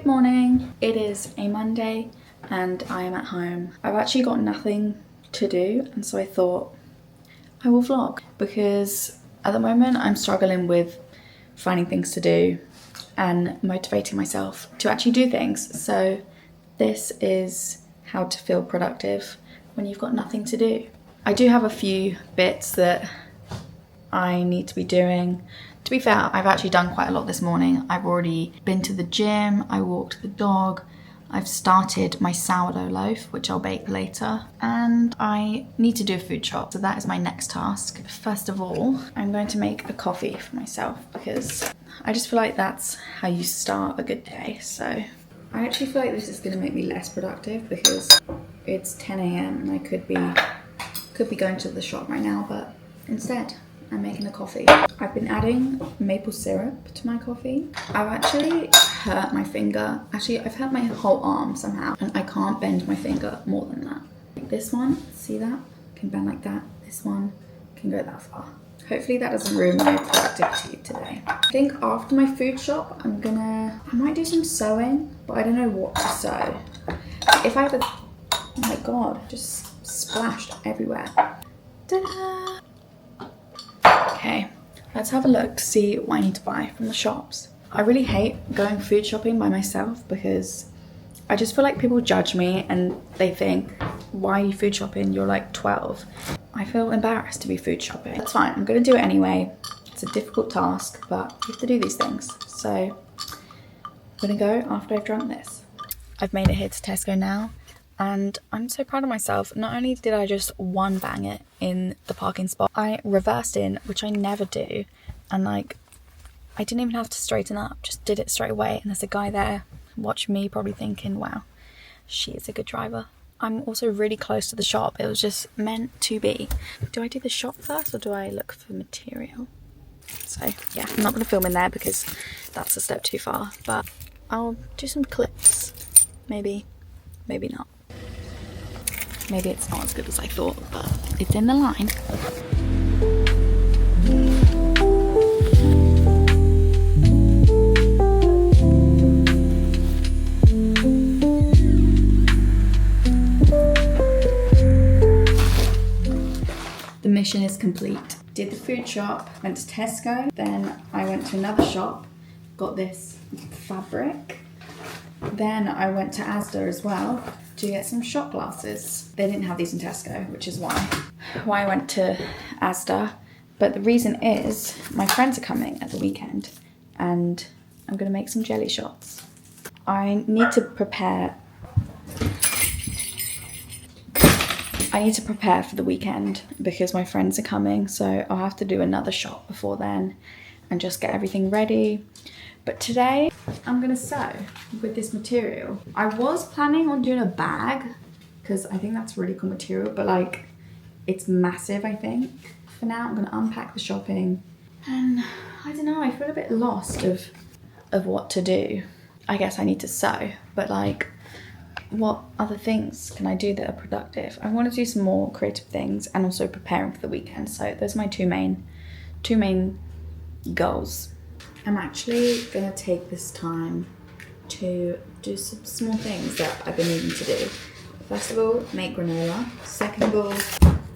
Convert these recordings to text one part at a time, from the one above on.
morning. It is a Monday and I am at home. I've actually got nothing to do, and so I thought I will vlog because at the moment I'm struggling with finding things to do and motivating myself to actually do things. So this is how to feel productive when you've got nothing to do. I do have a few bits that I need to be doing. To be fair, I've actually done quite a lot this morning. I've already been to the gym, I walked the dog, I've started my sourdough loaf, which I'll bake later, and I need to do a food shop, so that is my next task. First of all, I'm going to make a coffee for myself because I just feel like that's how you start a good day. So I actually feel like this is going to make me less productive because it's 10 a.m. and I could be going to the shop right now, but instead I'm making a coffee. I've been adding maple syrup to my coffee. I've actually hurt my finger. Actually, I've hurt my whole arm somehow, and I can't bend my finger more than that. Like this one, see that? Can bend like that. This one can go that far. Hopefully that doesn't ruin my productivity today. I think after my food shop, I might do some sewing, but I don't know what to sew. If I have a, oh my God, just splashed everywhere. Ta-da! Okay, let's have a look to see what I need to buy from the shops. I really hate going food shopping by myself because I just feel like people judge me and they think, why are you food shopping? You're like 12. I feel embarrassed to be food shopping. That's fine, I'm gonna do it anyway. It's a difficult task, but you have to do these things. So I'm gonna go after I've drunk this. I've made it here to Tesco now, and I'm so proud of myself. Not only did I just one bang it in the parking spot, I reversed in, which I never do, and like I didn't even have to straighten up, just did it straight away. And there's a guy there watching me, probably thinking, wow, she is a good driver. I'm also really close to the shop. It was just meant to be. Do I do the shop first or do I look for material? So yeah, I'm not going to film in there because that's a step too far, but I'll do some clips. Maybe not. Maybe it's not as good as I thought, but it's in the line. The mission is complete. Did the food shop, went to Tesco, then I went to another shop, got this fabric. Then I went to Asda as well to get some shot glasses. They didn't have these in Tesco, which is why I went to Asda. But the reason is my friends are coming at the weekend and I'm gonna make some jelly shots. I need to prepare for the weekend because my friends are coming, so I'll have to do another shot before then and just get everything ready. But today I'm gonna sew with this material. I was planning on doing a bag because I think that's really cool material, but like it's massive, I think. For now I'm gonna unpack the shopping and I don't know, I feel a bit lost of what to do. I guess I need to sew, but like what other things can I do that are productive? I want to do some more creative things and also preparing for the weekend. So those are my two main goals. I'm actually gonna take this time to do some small things that I've been needing to do. First of all, make granola. Second of all,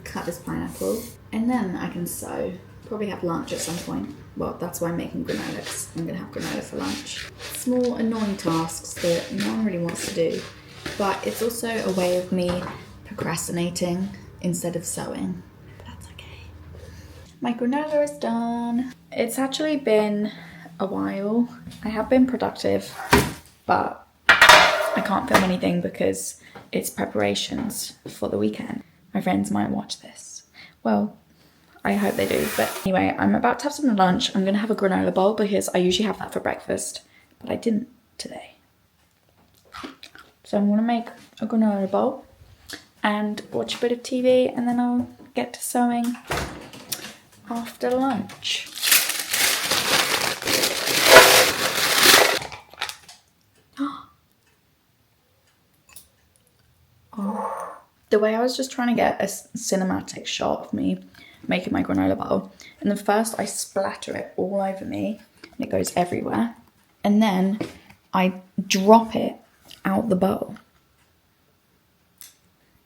cut this pineapple. And then I can sew. Probably have lunch at some point. Well, that's why I'm making granola, because I'm gonna have granola for lunch. Small annoying tasks that no one really wants to do. But it's also a way of me procrastinating instead of sewing. But that's okay. My granola is done. It's actually been a while. I have been productive, but I can't film anything because it's preparations for the weekend. My friends might watch this. Well, I hope they do. But anyway, I'm about to have some lunch. I'm gonna have a granola bowl because I usually have that for breakfast, but I didn't today. So I'm gonna make a granola bowl and watch a bit of TV, and then I'll get to sewing after lunch. Oh. The way I was just trying to get a cinematic shot of me making my granola bowl, and then first I splatter it all over me and it goes everywhere, and then I drop it out the bowl.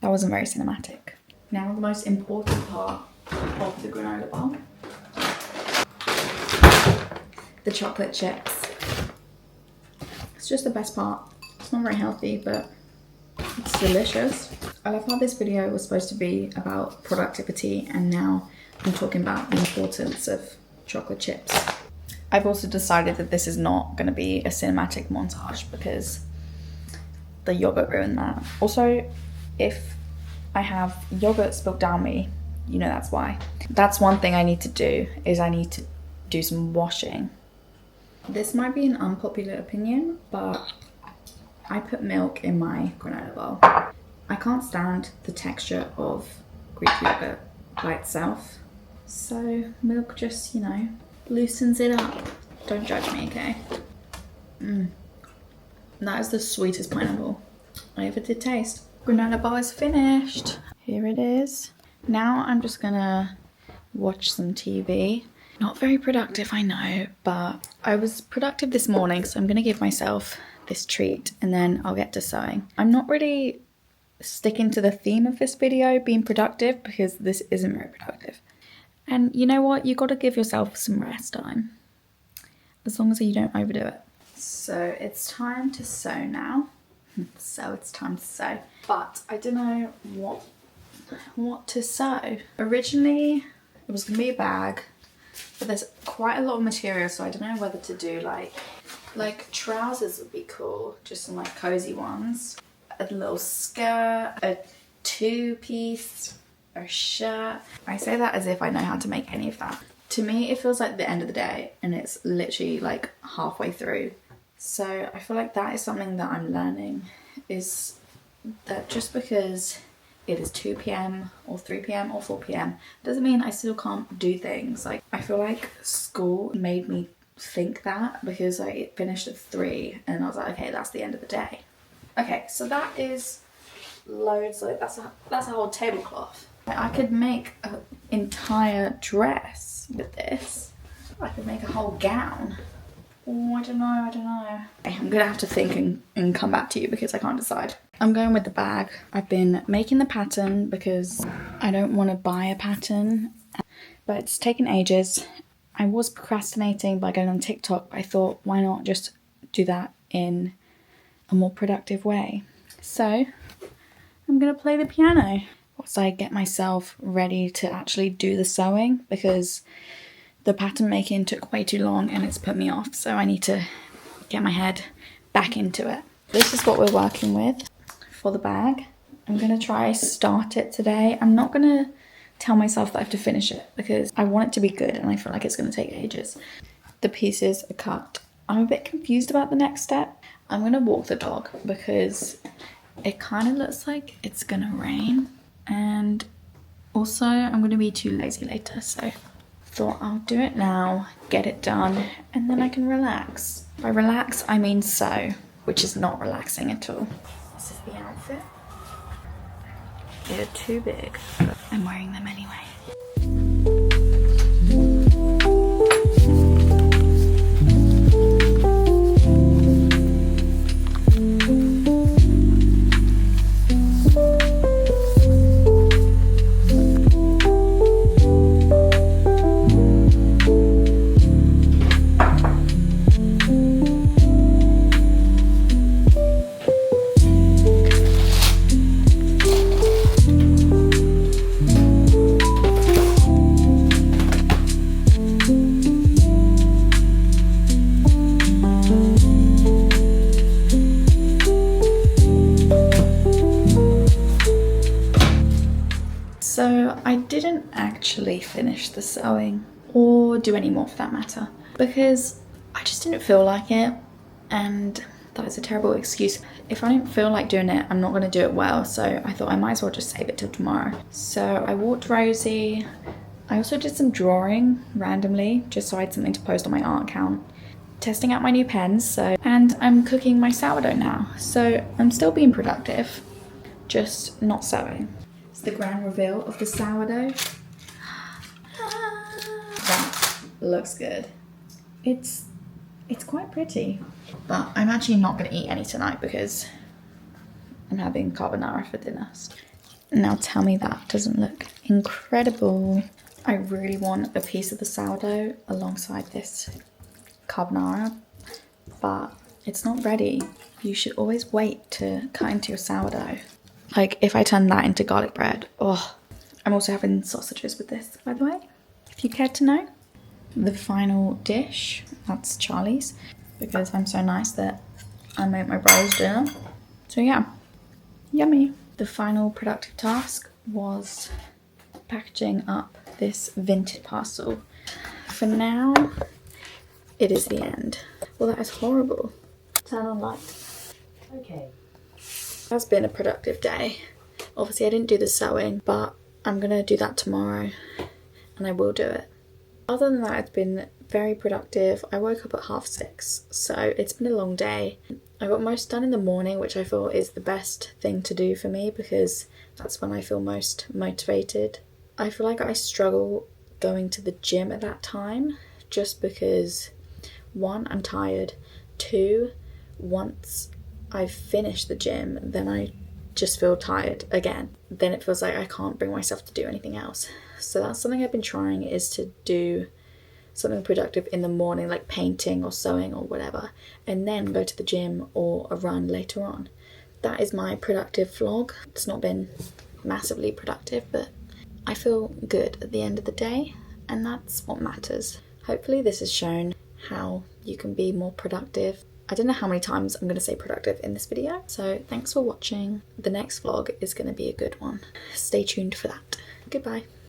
That wasn't very cinematic. Now the most important part of the granola bowl. The chocolate chips. It's just the best part. It's not very healthy, but it's delicious. I love how this video was supposed to be about productivity, and now I'm talking about the importance of chocolate chips. I've also decided that this is not going to be a cinematic montage because the yogurt ruined that. Also, if I have yogurt spilled down me, you know that's why. That's one thing I need to do, is I need to do some washing. This might be an unpopular opinion, but I put milk in my granola bowl. I can't stand the texture of Greek yogurt by itself. So milk just, you know, loosens it up. Don't judge me, okay? That is the sweetest pineapple I ever did taste. Granola bar is finished. Here it is. Now I'm just gonna watch some TV. Not very productive, I know, but I was productive this morning, so I'm gonna give myself this treat and then I'll get to sewing. I'm not really sticking to the theme of this video, being productive, because this isn't very productive. And you know what? You gotta give yourself some rest time, as long as you don't overdo it. So it's time to sew now. So it's time to sew. But I don't know what to sew. Originally, it was gonna be a bag, but there's quite a lot of material, so I don't know whether to do like trousers would be cool, just some like cozy ones. A little skirt, a two-piece, a shirt. I say that as if I know how to make any of that. To me, it feels like the end of the day, and it's literally like halfway through. So I feel like that is something that I'm learning, is that just because it is 2 p.m. or 3 p.m. or 4 p.m. doesn't mean I still can't do things. Like, I feel like school made me think that, because I finished at 3 and I was like, okay, that's the end of the day. Okay, so that is loads, like that's a whole tablecloth. I could make an entire dress with this. I could make a whole gown. Oh, I don't know. Okay, I'm gonna have to think and come back to you because I can't decide. I'm going with the bag. I've been making the pattern because I don't want to buy a pattern, but it's taken ages. I was procrastinating by going on TikTok, but I thought, why not just do that in a more productive way? So I'm gonna play the piano whilst I get myself ready to actually do the sewing, because the pattern making took way too long and it's put me off, so I need to get my head back into it. This is what we're working with for the bag. I'm gonna try start it today. I'm not gonna tell myself that I have to finish it because I want it to be good and I feel like it's gonna take ages. The pieces are cut. I'm a bit confused about the next step. I'm gonna walk the dog because it kind of looks like it's gonna rain, and also I'm gonna be too lazy later, so thought I'll do it now, get it done, and then I can relax. By relax, I mean sew, which is not relaxing at all. This is the outfit. They're too big, but I'm wearing them anyway. So I didn't actually finish the sewing, or do any more for that matter, because I just didn't feel like it, and that is a terrible excuse. If I don't feel like doing it, I'm not going to do it well, so I thought I might as well just save it till tomorrow. So I walked Rosie. I also did some drawing randomly, just so I had something to post on my art account. Testing out my new pens, and I'm cooking my sourdough now, so I'm still being productive, just not sewing. It's the grand reveal of the sourdough. That looks good. It's It's quite pretty. But I'm actually not going to eat any tonight because I'm having carbonara for dinner. Now tell me that doesn't look incredible. I really want a piece of the sourdough alongside this carbonara, but it's not ready. You should always wait to cut into your sourdough. Like if I turn that into garlic bread, oh. I'm also having sausages with this, by the way, if you care to know. The final dish, that's Charlie's, because I'm so nice that I make my brother's dinner. So yeah, yummy. The final productive task was packaging up this vintage parcel. For now, it is the end. Well, that is horrible. Turn on light. Okay. That's been a productive day. Obviously, I didn't do the sewing, but I'm gonna do that tomorrow, and I will do it. Other than that, it's been very productive. I woke up at 6:30, so it's been a long day. I got most done in the morning, which I feel is the best thing to do for me because that's when I feel most motivated. I feel like I struggle going to the gym at that time just because, one, I'm tired. Two, once I've finished the gym, then I just feel tired again. Then it feels like I can't bring myself to do anything else. So that's something I've been trying, is to do something productive in the morning, like painting or sewing or whatever, and then go to the gym or a run later on. That is my productive vlog. It's not been massively productive, but I feel good at the end of the day, and that's what matters. Hopefully this has shown how you can be more productive. I don't know how many times I'm going to say productive in this video, so thanks for watching. The next vlog is going to be a good one. Stay tuned for that. Goodbye.